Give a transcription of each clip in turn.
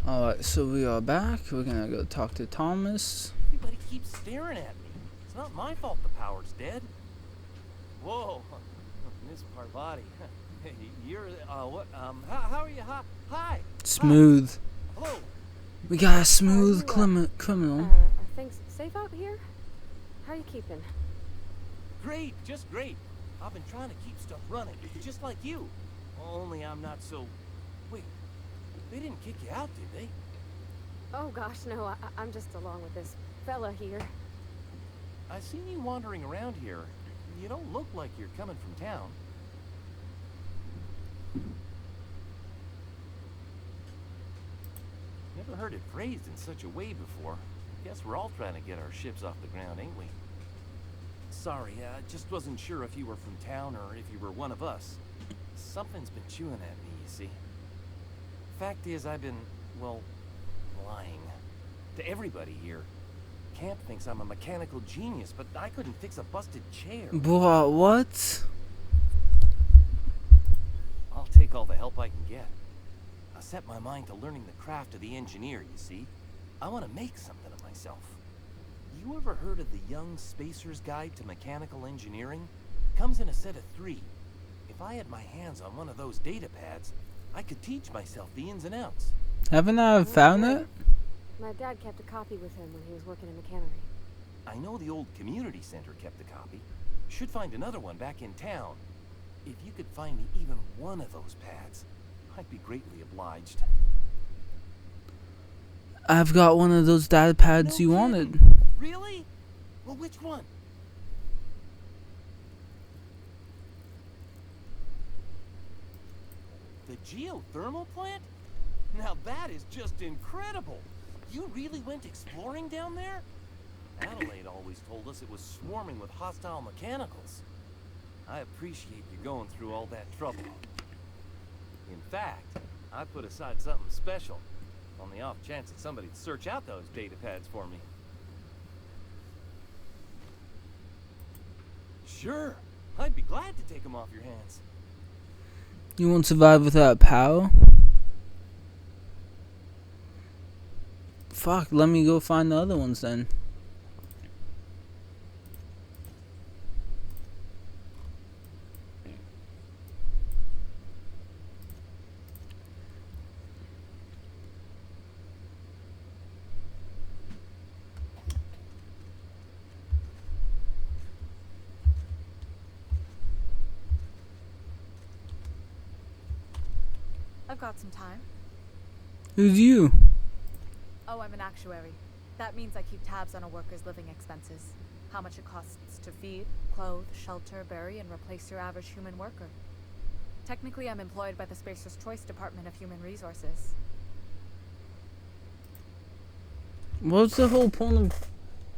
Alright, so we are back. We're gonna go talk to Thomas. Everybody keeps staring at me. It's not my fault the power's dead. Whoa, Miss Parvati. You're, what, how are you? Hi. Smooth. Hello. We got a smooth criminal. Are things safe out here? How are you keeping? Great, just great. I've been trying to keep stuff running, just like you. Only I'm not so... Wait, they didn't kick you out, did they? Oh gosh, no, I'm just along with this fella here. I've seen you wandering around here. You don't look like you're coming from town. Never heard it phrased in such a way before. Guess we're all trying to get our ships off the ground, ain't we? Sorry, I just wasn't sure if you were from town or if you were one of us. Something's been chewing at me, you see. Fact is, I've been, well, lying. To everybody here. Camp thinks I'm a mechanical genius, but I couldn't fix a busted chair. Bro, what? I'll take all the help I can get. I set my mind to learning the craft of the engineer, you see. I want to make something of myself. You ever heard of the Young Spacer's Guide to Mechanical Engineering? Comes in a set of 3. If I had my hands on one of those data pads, I could teach myself the ins and outs. Haven't I found it? My dad kept a copy with him when he was working in the cannery. I know the old community center kept a copy. Should find another one back in town. If you could find me even one of those pads, I'd be greatly obliged. I've got one of those data pads No you kidding. wanted. Really? Well, which one? The geothermal plant? Now that is just incredible! You really went exploring down there? Adelaide always told us it was swarming with hostile mechanicals. I appreciate you going through all that trouble. In fact, I put aside something special, on the off chance that somebody'd search out those data pads for me. Sure, I'd be glad to take them off your hands. You won't survive without power? Fuck, let me go find the other ones then. I've got some time. Who's you? Oh, I'm an actuary. That means I keep tabs on a worker's living expenses. How much it costs to feed, clothe, shelter, bury, and replace your average human worker. Technically, I'm employed by the Spacer's Choice Department of Human Resources. What's the whole point of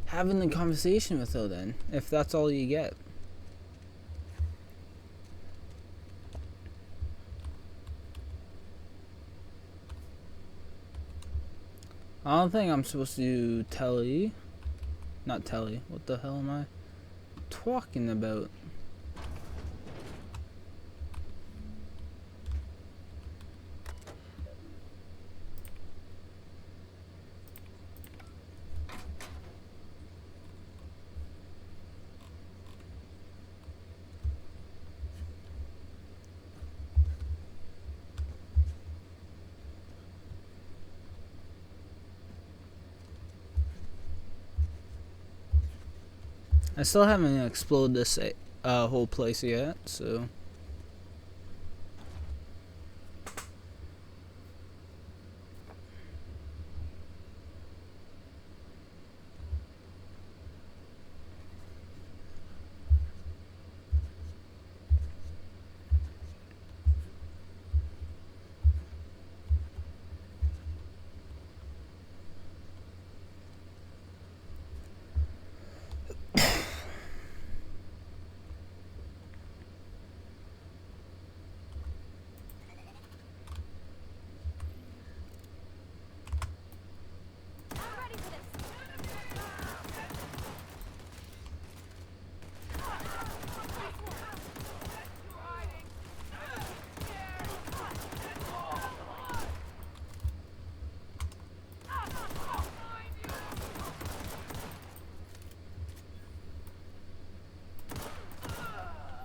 having the conversation with her then, if that's all you get? I don't think I'm supposed to do telly. Not telly. What the hell am I talking about? I still haven't explored this whole place yet, so...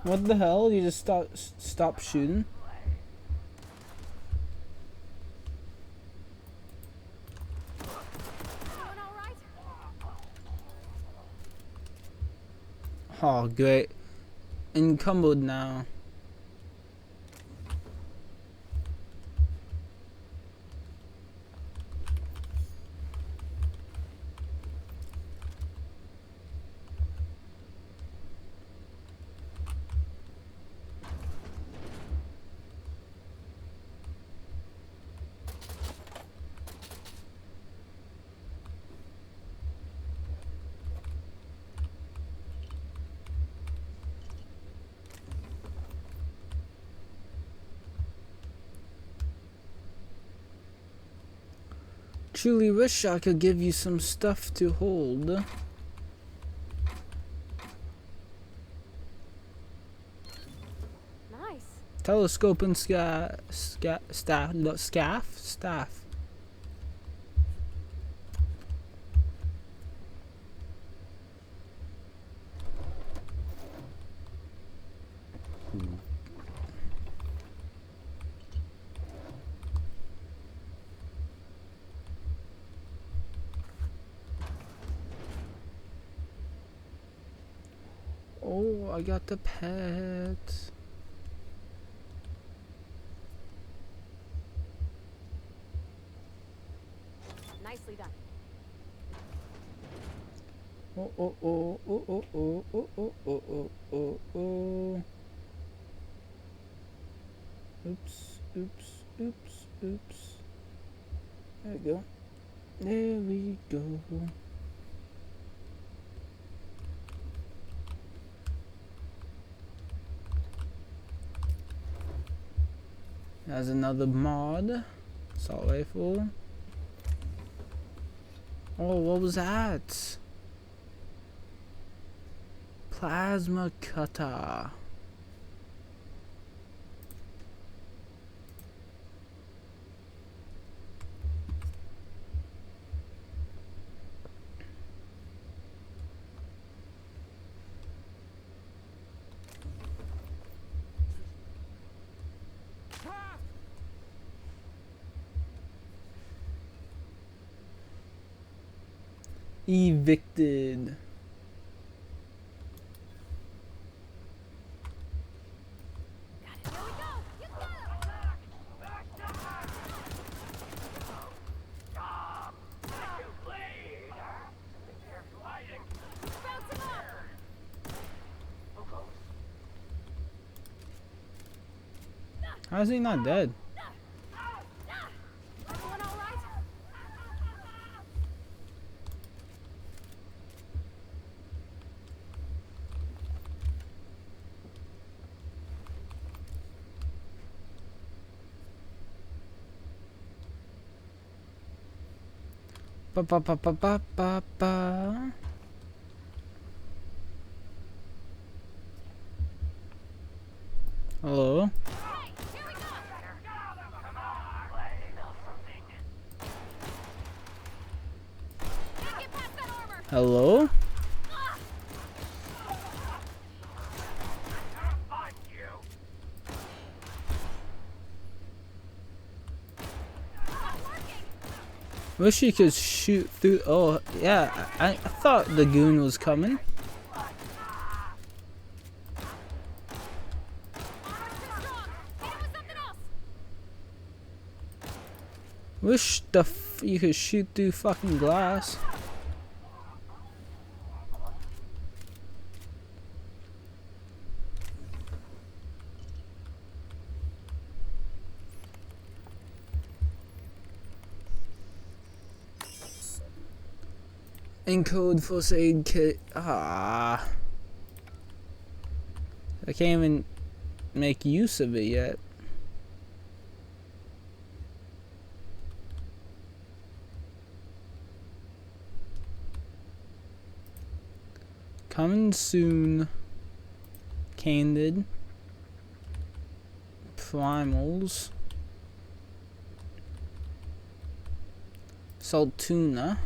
What the hell? You just stop shooting? Everyone all right? Oh, great. Encumbered now. Truly wish I could give you some stuff to hold. Nice. Telescope and staff. Oh, I got the pet. Nicely done. Oh, oh, oh, oh, oh, oh, oh, oh, oh, oh, oh, oh. Oops, oops, oops, oops. There we go. There we go. There's another mod. Assault rifle. Oh, what was that? Plasma cutter. Evicted. Here we go. You got him. Bounce him off. How is he not dead? Everyone all right? Ba ba ba ba ba ba ba. Hello? Hey, here we go. Can't get past that armor. Hello? Not working. Wish you could shoot through. Oh, yeah. I thought the goon was coming. Armor's too strong. Hit him with something else. Wish you could shoot through fucking glass. Encode first aid kit. Ah. I can't even make use of it yet. Coming soon. Candid. Primals. Salt tuna.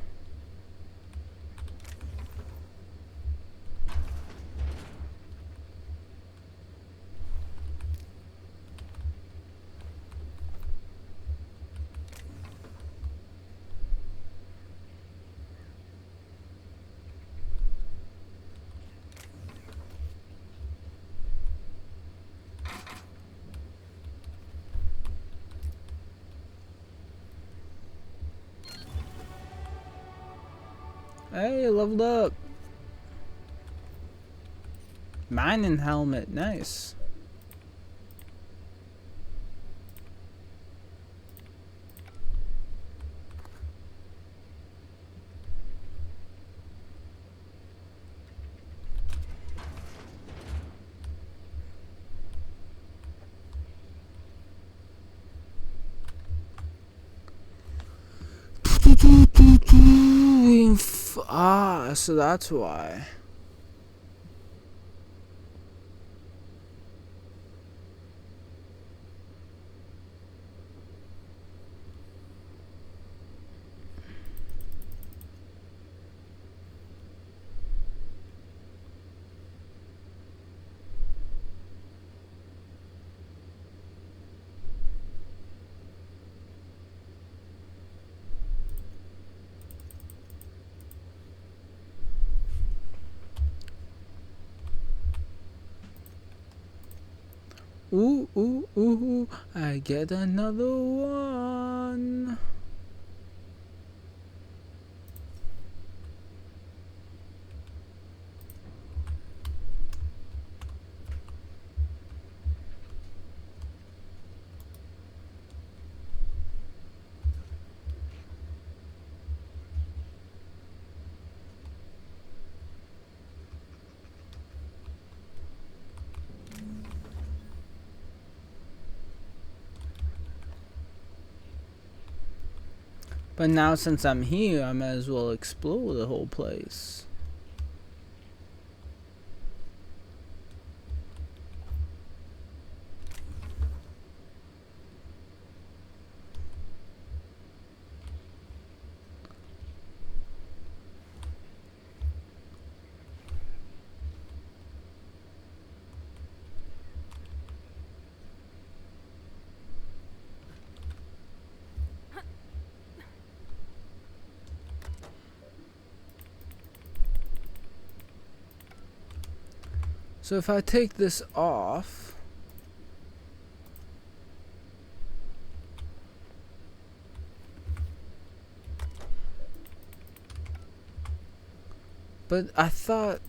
Hey, leveled up. Mining helmet, nice. So that's why. Ooh, ooh, ooh, I get another one. But now since I'm here, I might as well explore the whole place. So if I take this off, but I thought,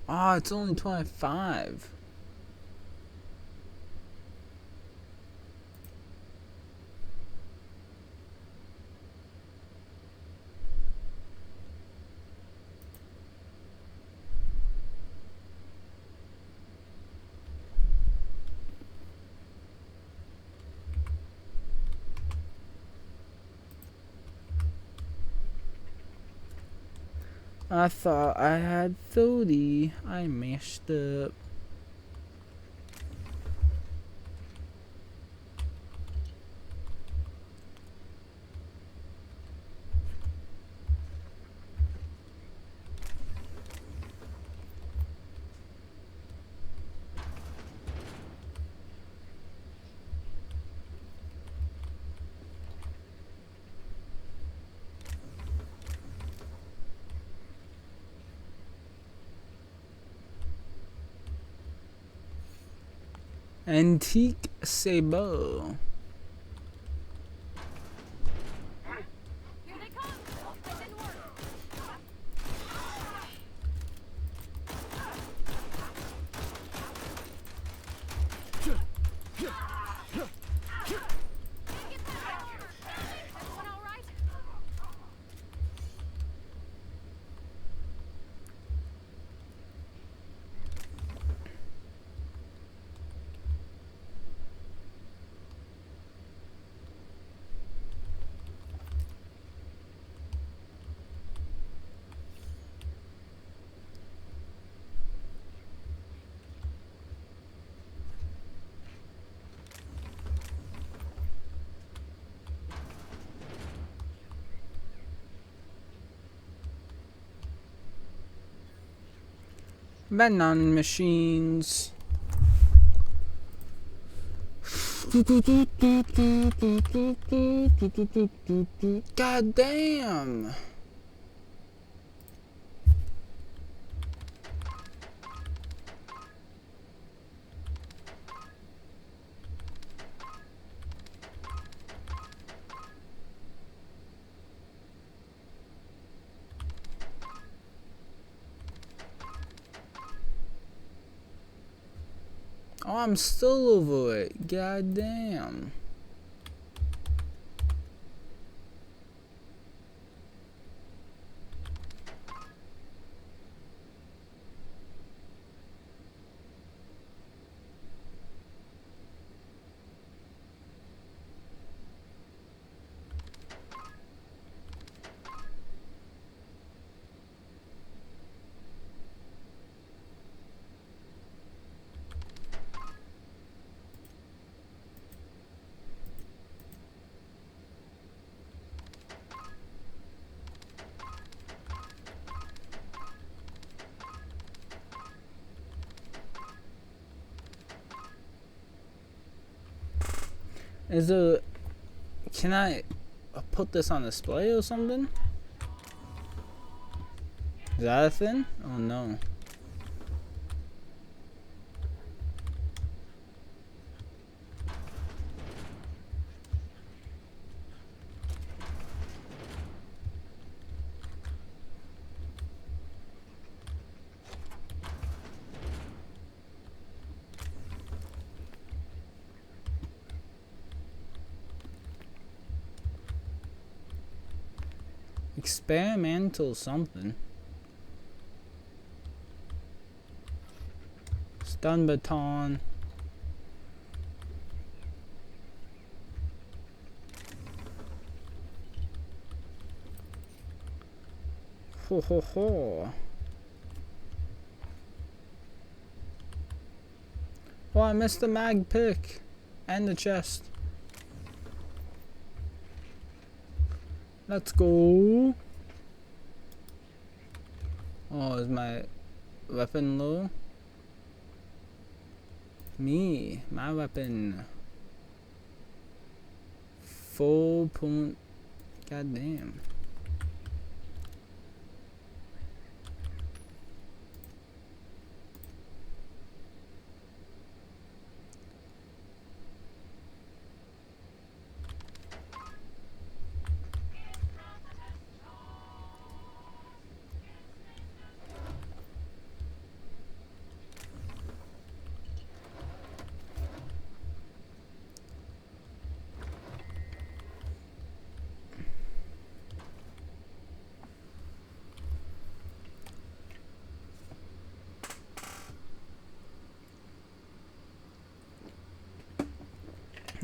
it's only 25. I thought I had 30. I messed up. Antique sabre. Here they come! That didn't work! Everyone all right? Banana machines. God damn. Oh, I'm still over it. God damn. Is there... Can I put this on display or something? Is that a thing? Oh no. Experimental something. Stun baton. Ho ho ho. Oh, I missed the mag pick and the chest. Let's go. Oh, is my weapon low? My weapon. Full point. God damn.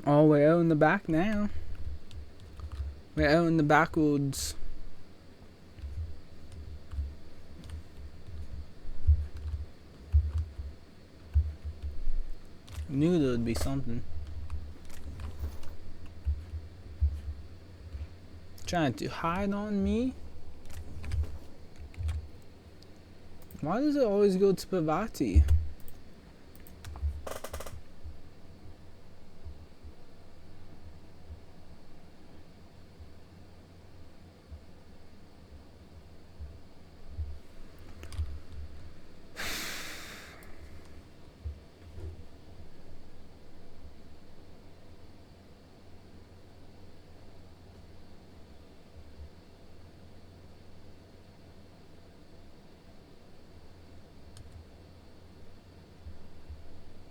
Oh, we're out in the back now. We're out in the backwoods. Knew there would be something. Trying to hide on me? Why does it always go to Pavati?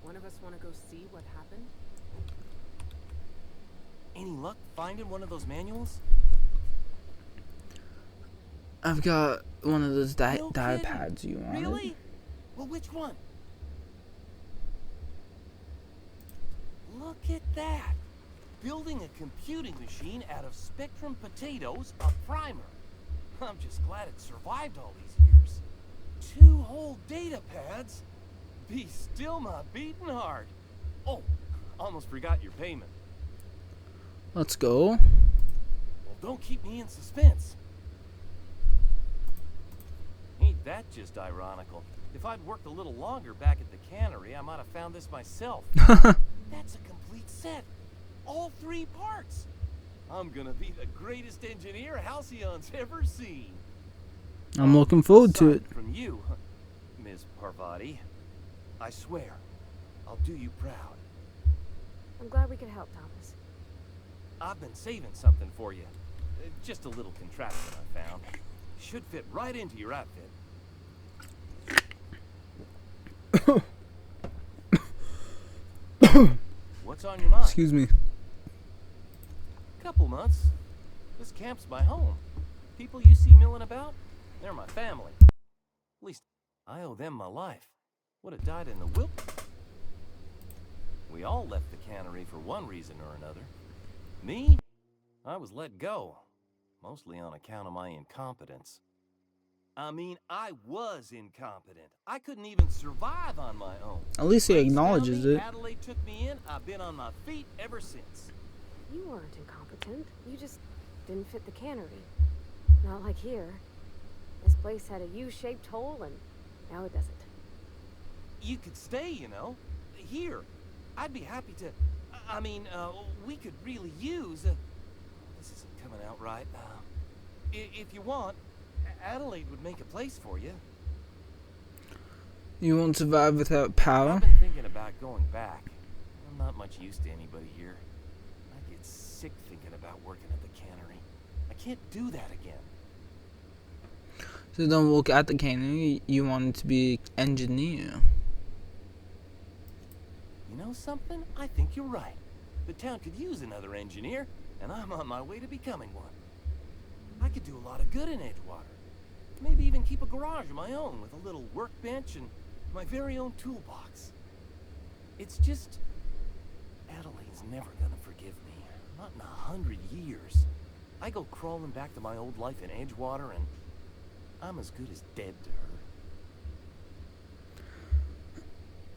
One of us want to go see what happened? Any luck finding one of those manuals? I've got one of those die No die kidding. pads you wanted. Really? Well, which one? Look at that. Building a computing machine out of Spectrum potatoes, a primer. I'm just glad it survived all these years. 2 whole data pads? Be still my beating heart. Oh, almost forgot your payment. Let's go. Well, don't keep me in suspense. Ain't that just ironical? If I'd worked a little longer back at the cannery, I might have found this myself. That's a complete set. All 3 parts. I'm gonna be the greatest engineer Halcyon's ever seen. I'm looking forward to it. Aside from you, Ms. Parvati. I swear, I'll do you proud. I'm glad we could help, Thomas. I've been saving something for you. Just a little contraption I found. Should fit right into your outfit. What's on your mind? Excuse me. Couple months. This camp's my home. People you see milling about, they're my family. At least I owe them my life. Would have died in the wilderness. We all left the cannery for one reason or another. Me? I was let go. Mostly on account of my incompetence. I mean, I was incompetent. I couldn't even survive on my own. At least he Race acknowledges found me, it. Adelaide took me in. I've been on my feet ever since. You weren't incompetent. You just didn't fit the cannery. Not like here. This place had a U-shaped hole, and now it doesn't. You could stay, you know. Here. I'd be happy to... I mean, we could really use... this isn't coming out right. If you want, Adelaide would make a place for you. You won't survive without power? I've been thinking about going back. I'm not much use to anybody here. I get sick thinking about working at the cannery. I can't do that again. So don't work at the cannery, you wanted to be engineer. You know something? I think you're right. The town could use another engineer, and I'm on my way to becoming one. I could do a lot of good in Edgewater. Maybe even keep a garage of my own with a little workbench and my very own toolbox. It's just... Adelaide's never gonna forgive me. Not in 100 years. I go crawling back to my old life in Edgewater and I'm as good as dead to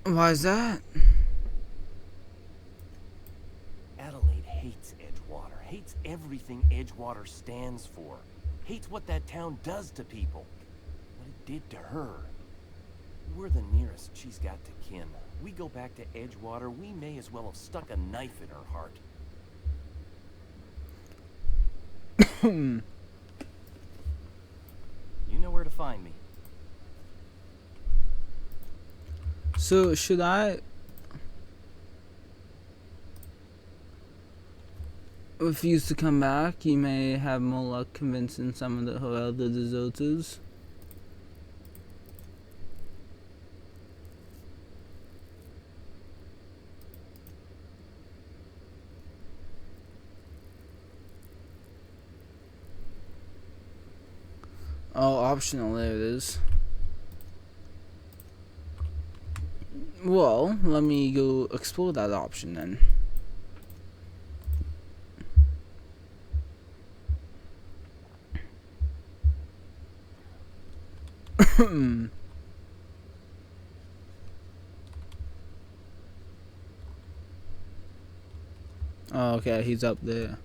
her. Why is that? Adelaide hates Edgewater. Hates everything Edgewater stands for. Hates what that town does to people. What it did to her. We're the nearest she's got to kin. We go back to Edgewater, we may as well have stuck a knife in her heart. You know where to find me. So should I refuse to come back? You may have more luck convincing some of her other deserters. Oh, optional, there it is. Well, let me go explore that option then. Oh, okay, he's up there.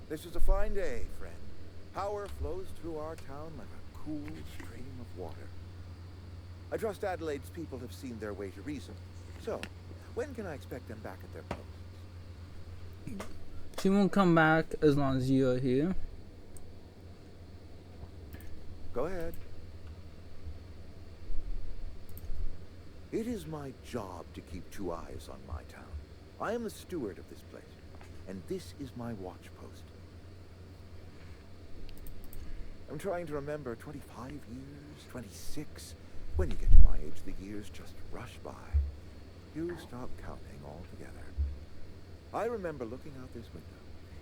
This is a fine day, friend. Power flows through our town like a cool stream of water. I trust Adelaide's people have seen their way to reason. So, when can I expect them back at their posts? She won't come back as long as you are here. Go ahead. It is my job to keep 2 eyes on my town. I am the steward of this place, and this is my watch post. I'm trying to remember 25 years, 26. When you get to my age, the years just rush by. You stop counting altogether. I remember looking out this window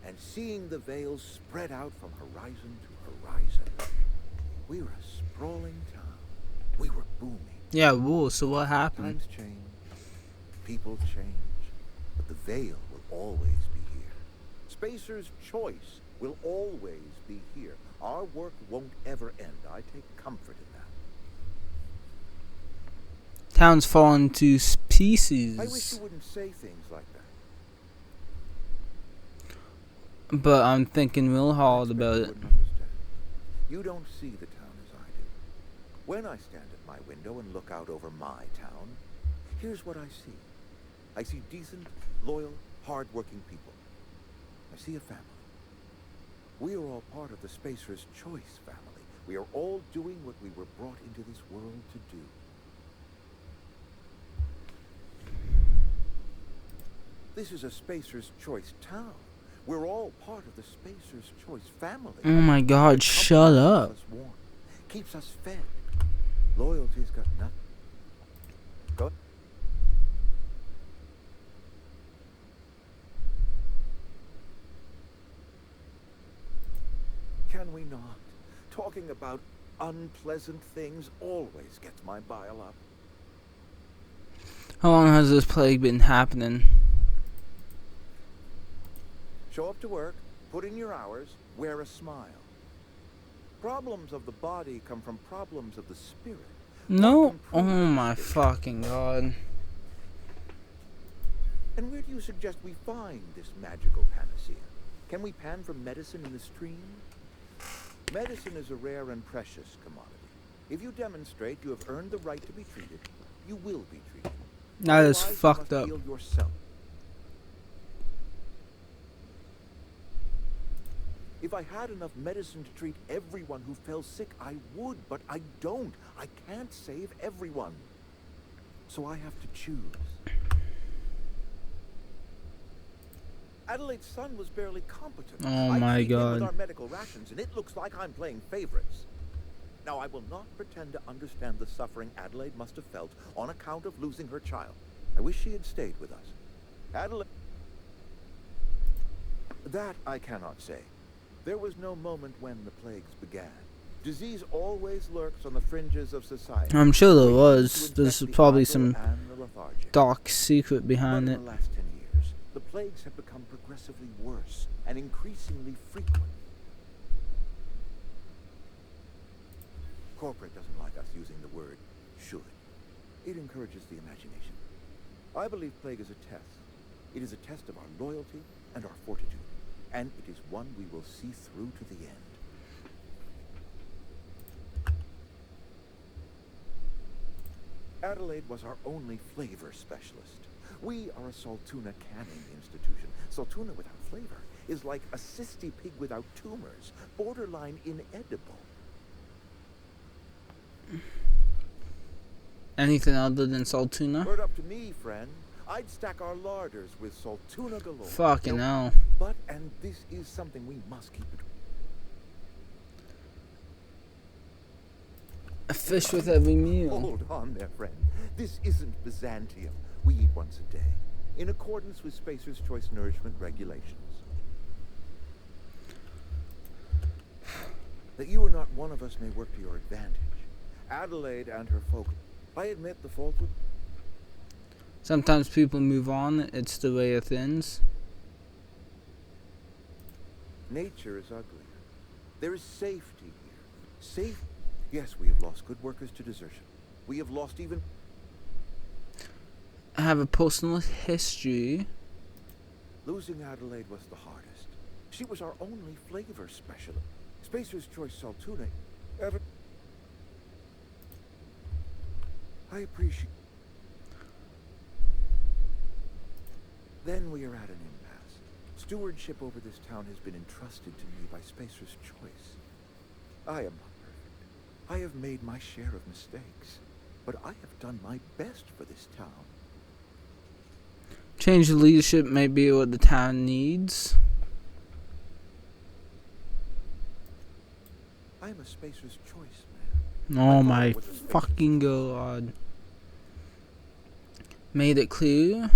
and seeing the veils spread out from horizon to horizon. We were a sprawling town. We were booming. Yeah, whoa, so what happened? Times change, people change, but the veil will always be here. Spacer's choice We'll always be here. Our work won't ever end. I take comfort in that. Town's fallen to pieces. I wish you wouldn't say things like that. But I'm thinking real hard I expect about you it. wouldn't understand. You don't see the town as I do. When I stand at my window and look out over my town, here's what I see. I see decent, loyal, hard-working people. I see a family. We are all part of the Spacer's Choice family. We are all doing what we were brought into this world to do. This is a Spacer's Choice town. We're all part of the Spacer's Choice family. Oh my god, shut up. Keeps us warm, keeps us fed. Loyalty's got nothing. Go. Can we not? Talking about unpleasant things always gets my bile up. How long has this plague been happening? Show up to work, put in your hours, wear a smile. Problems of the body come from problems of the spirit. No? Oh my fucking god. And where do you suggest we find this magical panacea? Can we pan for medicine in the stream? Medicine is a rare and precious commodity. If you demonstrate you have earned the right to be treated, you will be treated. That is Otherwise, you fucked must up. heal yourself. If I had enough medicine to treat everyone who fell sick, I would, but I don't. I can't save everyone. So I have to choose. Adelaide's son was barely competent. Oh I my feed him god. with our medical rations, and it looks like I'm playing favorites. Now, I will not pretend to understand the suffering Adelaide must have felt on account of losing her child. I wish she had stayed with us. Adelaide... That I cannot say. There was no moment when the plagues began. Disease always lurks on the fringes of society. I'm sure there waiting was. to There's infect the probably idle some and the lethargic. dark secret But behind in it. the last 10 years, the plagues have become progressively worse and increasingly frequent. Corporate doesn't like us using the word should. It encourages the imagination. I believe plague is a test. It is a test of our loyalty and our fortitude. And it is one we will see through to the end. Adelaide was our only flavor specialist. We are a Saltuna canning institution. Saltuna without flavor is like a cysty pig without tumors, borderline inedible. Anything other than salt tuna? Bird up to me, friend. I'd stack our larders with Saltuna galore. Fucking No, hell. But, and this is something we must keep it. A fish with every meal. Hold on there, friend. This isn't Byzantium. We eat once a day, in accordance with Spacer's Choice nourishment regulations. That you are not one of us may work to your advantage. Adelaide and her folk. I admit the fault would... Sometimes people move on. It's the way of things. Nature is ugly. There is safety here. Safe. Yes, we have lost good workers to desertion. We have lost even... I have a personal history. Losing Adelaide was the hardest. She was our only flavor specialist. Spacer's Choice Saltuna ever... I appreciate... Then we are at an impasse. Stewardship over this town has been entrusted to me by Spacer's Choice. I am not perfect. I have made my share of mistakes. But I have done my best for this town. Change of leadership may be what the town needs. I am a Spacer's Choice man. Oh My my father was a Spacer's fucking god. Made it clear.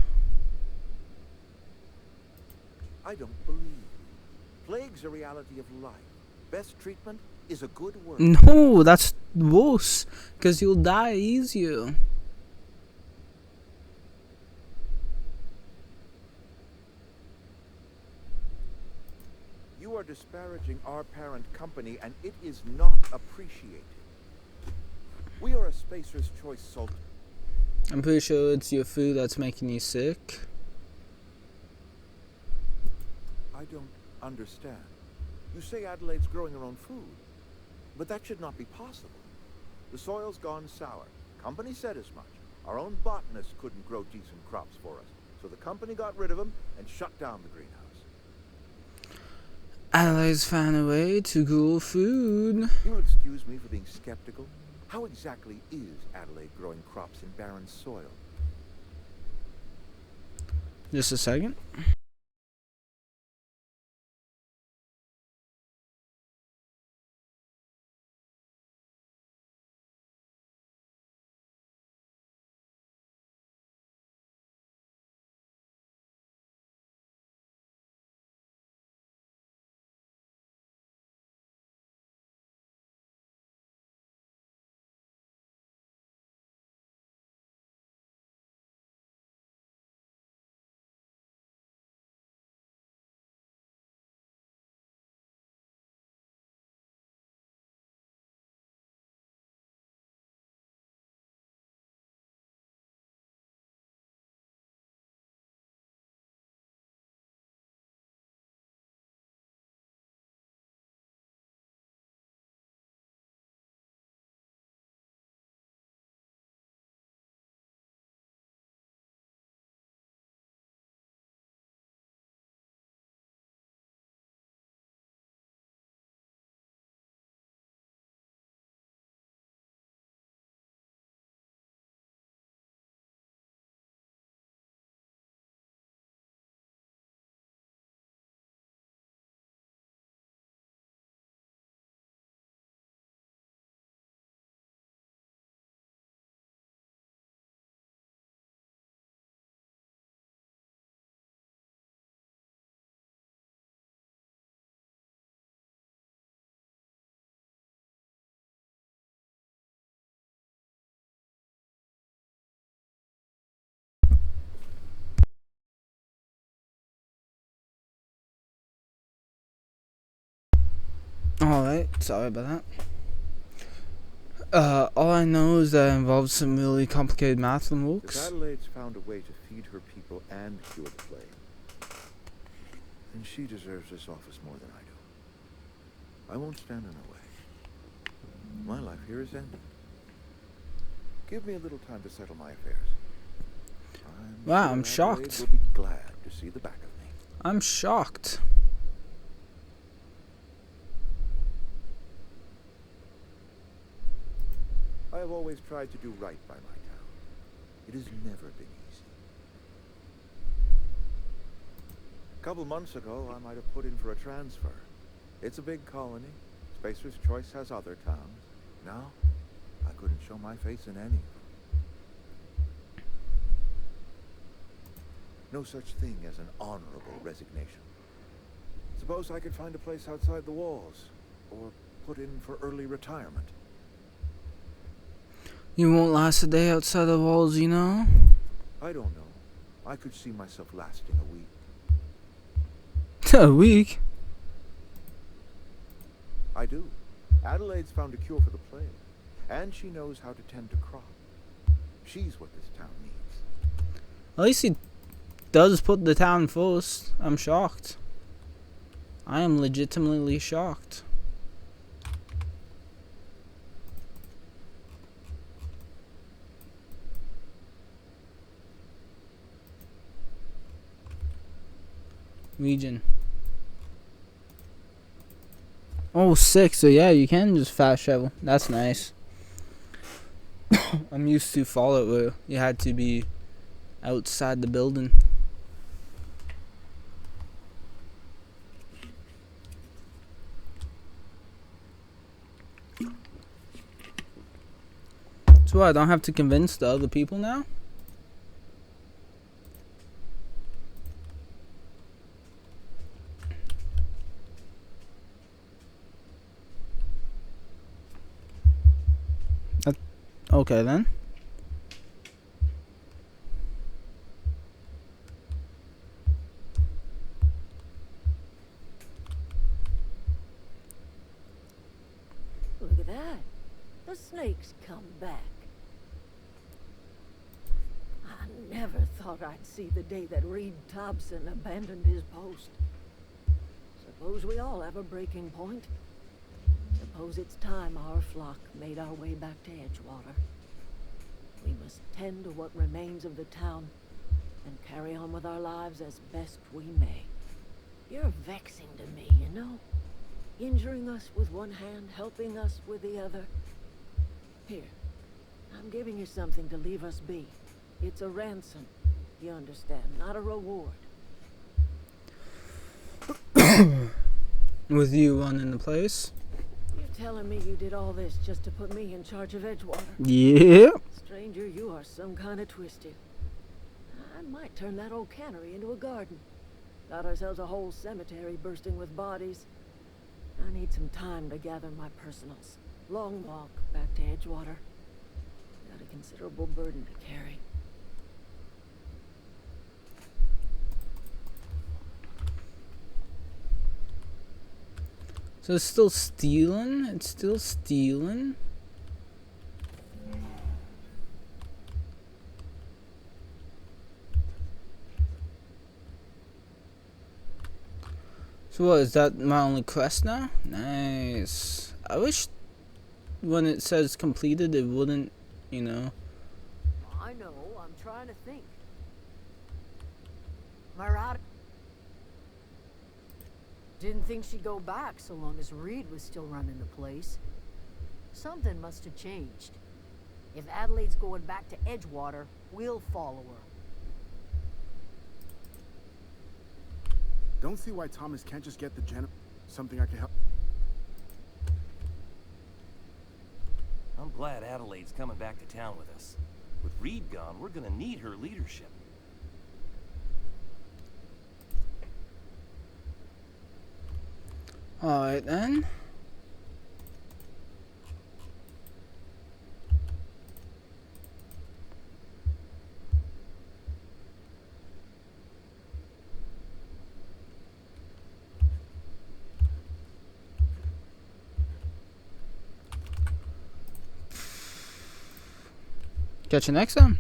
I don't believe you. Plague's a reality of life. Best treatment is a good word. No, that's worse. Because you'll die easier. You are disparaging our parent company, and it is not appreciated. We are a Spacer's Choice Salt. I'm pretty sure it's your food that's making you sick. I don't understand. You say Adelaide's growing her own food, but that should not be possible. The soil's gone sour. Company said as much. Our own botanist couldn't grow decent crops for us, so the company got rid of him and shut down the greenhouse. Adelaide's found a way to grow food. You'll excuse me for being skeptical. How exactly is Adelaide growing crops in barren soil? Just a second. Alright, sorry about that. All I know is that it involves some really complicated math and If books. Adelaide's found a way to feed her people and cure the plague, then she deserves this office more than I do. I won't stand in her way. My life here is ended. Give me a little time to settle my affairs. Wow, I'm Adelaide shocked. will be glad to see the back of me. I'm shocked. I have always tried to do right by my town. It has never been easy. A couple months ago, I might have put in for a transfer. It's a big colony. Spacer's Choice has other towns. Now, I couldn't show my face in any of them. No such thing as an honorable resignation. Suppose I could find a place outside the walls, or put in for early retirement. You won't last a day outside the walls, you know? I don't know. I could see myself lasting a week. A week? I do. Adelaide's found a cure for the plague, and she knows how to tend to crop. She's what this town needs. At least he does put the town first. I'm shocked. I am legitimately shocked. Region. Oh, 6. So yeah, you can just fast travel. That's nice. I'm used to Fallout where you had to be outside the building. So I don't have to convince the other people now? Okay then. with that? The snake's come back. I never thought I'd see the day that Reed Thompson abandoned his post. Suppose we all have a breaking point. Suppose it's time our flock made our way back to Edgewater. We must tend to what remains of the town and carry on with our lives as best we may. You're vexing to me, you know? Injuring us with one hand, helping us with the other. Here, I'm giving you something to leave us be. It's a ransom, you understand, not a reward. With you running the place? You're telling me you did all this just to put me in charge of Edgewater? Yeah. Stranger, you are some kind of twisted. I might turn that old cannery into a garden. Got ourselves a whole cemetery bursting with bodies. I need some time to gather my personals. Long walk back to Edgewater. Got a considerable burden to carry. So it's still stealing? It's still stealing? So what, is that my only quest now? Nice. I wish when it says completed it wouldn't, you know. I know, I'm trying to think. Marauder didn't think she'd go back so long as Reed was still running the place. Something must have changed. If Adelaide's going back to Edgewater, we'll follow her. Don't see why Thomas can't just get the something I can help. I'm glad Adelaide's coming back to town with us. With Reed gone, we're gonna need her leadership. Alright then. Catch you next time.